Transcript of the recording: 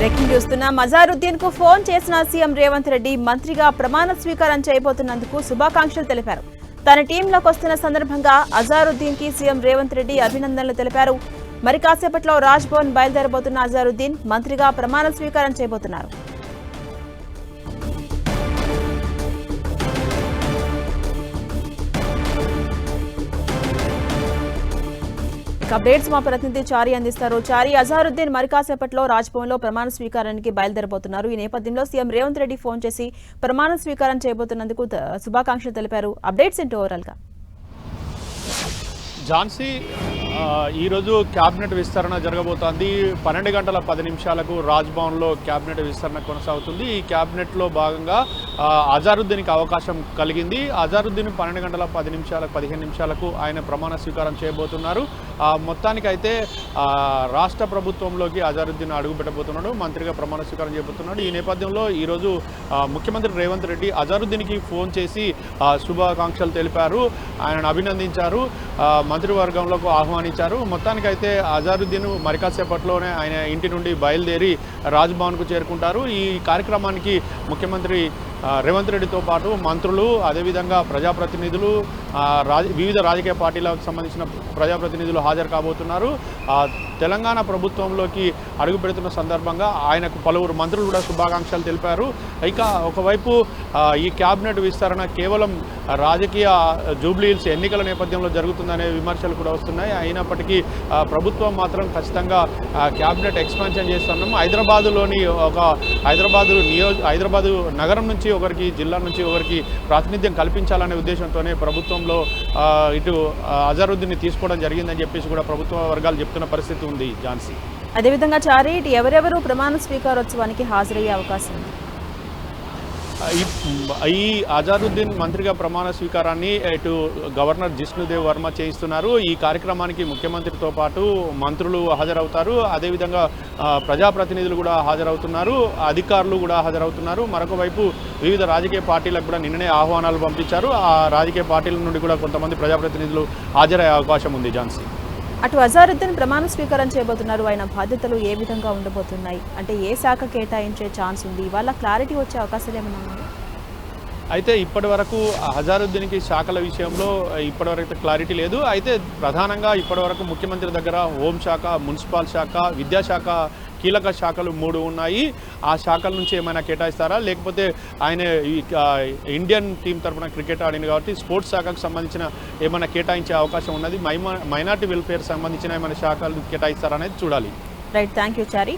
Breaking చూస్తున్నాం. అజారుద్దీన్ కు phone చేసిన సీఎం రేవంత్ రెడ్డి మంత్రిగా ప్రమాణ స్వీకారం చేయబోతున్నందుకు శుభాకాంక్షలు తెలిపారు. తన టీంలోకి వస్తున్న సందర్భంగా అజారుద్దీన్ కి సీఎం రేవంత్ రెడ్డి అభినందనలు తెలిపారు. మరి కాసేపట్లో రాజ్ భవన్ బయలుదేరబోతున్న అజారుద్దీన్ మంత్రిగా ప్రమాణ స్వీకారం చేయబోతున్నారు. అప్డేట్స్ మా ప్రతినిధి చారి అందిస్తారు. చారి, అజారుద్దీన్ మరి కాసేపట్లో రాజ్భవన్ లో ప్రమాణ స్వీకారానికి బయలుదేరబోతున్నారు. ఈ నేపథ్యంలో సీఎం రేవంత్ రెడ్డి ఫోన్ చేసి ప్రమాణ స్వీకారం చేయబోతున్నందుకు శుభాకాంక్షలు తెలిపారు. అప్డేట్స్ ఏంటి ఓవరాల్ గా? ఝాన్సీ, ఈరోజు క్యాబినెట్ విస్తరణ జరగబోతోంది. 12 గంటల 10 నిమిషాలకు రాజ్భవన్లో క్యాబినెట్ విస్తరణ కొనసాగుతుంది. ఈ క్యాబినెట్లో భాగంగా అజారుద్దీన్కి అవకాశం కలిగింది. అజారుద్దీన్ 12 గంటల 15 నిమిషాలకు ఆయన ప్రమాణ స్వీకారం చేయబోతున్నారు. మొత్తానికైతే రాష్ట్ర ప్రభుత్వంలోకి అజారుద్దీన్ అడుగుపెట్టబోతున్నాడు, మంత్రిగా ప్రమాణ స్వీకారం చేయబోతున్నాడు. ఈ నేపథ్యంలో ఈరోజు ముఖ్యమంత్రి రేవంత్ రెడ్డి అజారుద్దీన్కి ఫోన్ చేసి శుభాకాంక్షలు తెలిపారు, ఆయనను అభినందించారు, మంత్రివర్గంలోకి ఆహ్వానించారు. మొత్తానికైతే అజారుద్దీన్ మరి కాసేపట్లోనే ఆయన ఇంటి నుండి బయలుదేరి రాజ్భవన్కు చేరుకుంటారు. ఈ కార్యక్రమానికి ముఖ్యమంత్రి రేవంత్ రెడ్డితో పాటు మంత్రులు, అదేవిధంగా ప్రజాప్రతినిధులు, వివిధ రాజకీయ పార్టీలకు సంబంధించిన ప్రజాప్రతినిధులు హాజరు కాబోతున్నారు. తెలంగాణ ప్రభుత్వంలోకి అడుగు పెడుతున్న సందర్భంగా ఆయనకు పలువురు మంత్రులు కూడా శుభాకాంక్షలు తెలిపారు. ఇక ఒకవైపు ఈ క్యాబినెట్ విస్తరణ కేవలం రాజకీయ జూబ్లీహిల్స్ ఎన్నికల నేపథ్యంలో జరుగుతుందనే విమర్శలు కూడా వస్తున్నాయి. అయినప్పటికీ ప్రభుత్వం మాత్రం ఖచ్చితంగా క్యాబినెట్ ఎక్స్పాన్షన్ చేస్తున్నాము. హైదరాబాదు నగరం నుంచి ఒకరికి, జిల్లా నుంచి ఒకరికి ప్రాతినిధ్యం కల్పించాలనే ఉద్దేశంతోనే ప్రభుత్వంలో ఇటు అజారుద్దీన్ని తీసుకోవడం జరిగిందని చెప్పేసి కూడా ప్రభుత్వ వర్గాలు చెప్తున్న పరిస్థితి ఉంది. ఝాన్సీ, అదేవిధంగా చారి, ఎవరెవరు ప్రమాణ స్వీకారోత్సవానికి హాజరయ్యే అవకాశం ఉంది? ఈ అజారుద్దీన్ మంత్రిగా ప్రమాణ స్వీకారాన్ని ఇటు గవర్నర్ జిష్ణుదేవ్ వర్మ చేయిస్తున్నారు. ఈ కార్యక్రమానికి ముఖ్యమంత్రితో పాటు మంత్రులు హాజరవుతారు, అదేవిధంగా ప్రజాప్రతినిధులు కూడా హాజరవుతున్నారు, అధికారులు కూడా హాజరవుతున్నారు. మరొక వైపు వివిధ రాజకీయ పార్టీలకు కూడా నిన్ననే ఆహ్వానాలు పంపించారు. ఆ రాజకీయ పార్టీల నుండి కూడా కొంతమంది ప్రజాప్రతినిధులు హాజరయ్యే అవకాశం ఉంది. ఝాన్సీ, అటు అజారుద్దీన్ ప్రమాణ స్వీకారం చేయబోతున్నారు. ఆయన బాధ్యతలు ఏ విధంగా ఉండబోతున్నాయి, అంటే ఏ శాఖ కేటాయించే ఛాన్స్ ఉంది, వాళ్ళ క్లారిటీ వచ్చే అవకాశాలు ఏమైనా ఉన్నాయి? అయితే ఇప్పటి వరకు అజారుద్దీన్కి శాఖల విషయంలో ఇప్పటివరకు క్లారిటీ లేదు. అయితే ప్రధానంగా ఇప్పటివరకు ముఖ్యమంత్రి దగ్గర హోంశాఖ, మున్సిపల్ శాఖ, విద్యాశాఖ కీలక శాఖలు 3 ఉన్నాయి. ఆ శాఖల నుంచి ఏమైనా కేటాయిస్తారా, లేకపోతే ఆయన ఇండియన్ టీం తరఫున క్రికెట్ ఆడింది కాబట్టి స్పోర్ట్స్ శాఖకు సంబంధించిన ఏమైనా కేటాయించే అవకాశం ఉన్నది. మైనార్టీ వెల్ఫేర్ సంబంధించిన ఏమైనా శాఖలు కేటాయిస్తారా అనేది చూడాలి. Right, thank you Chari.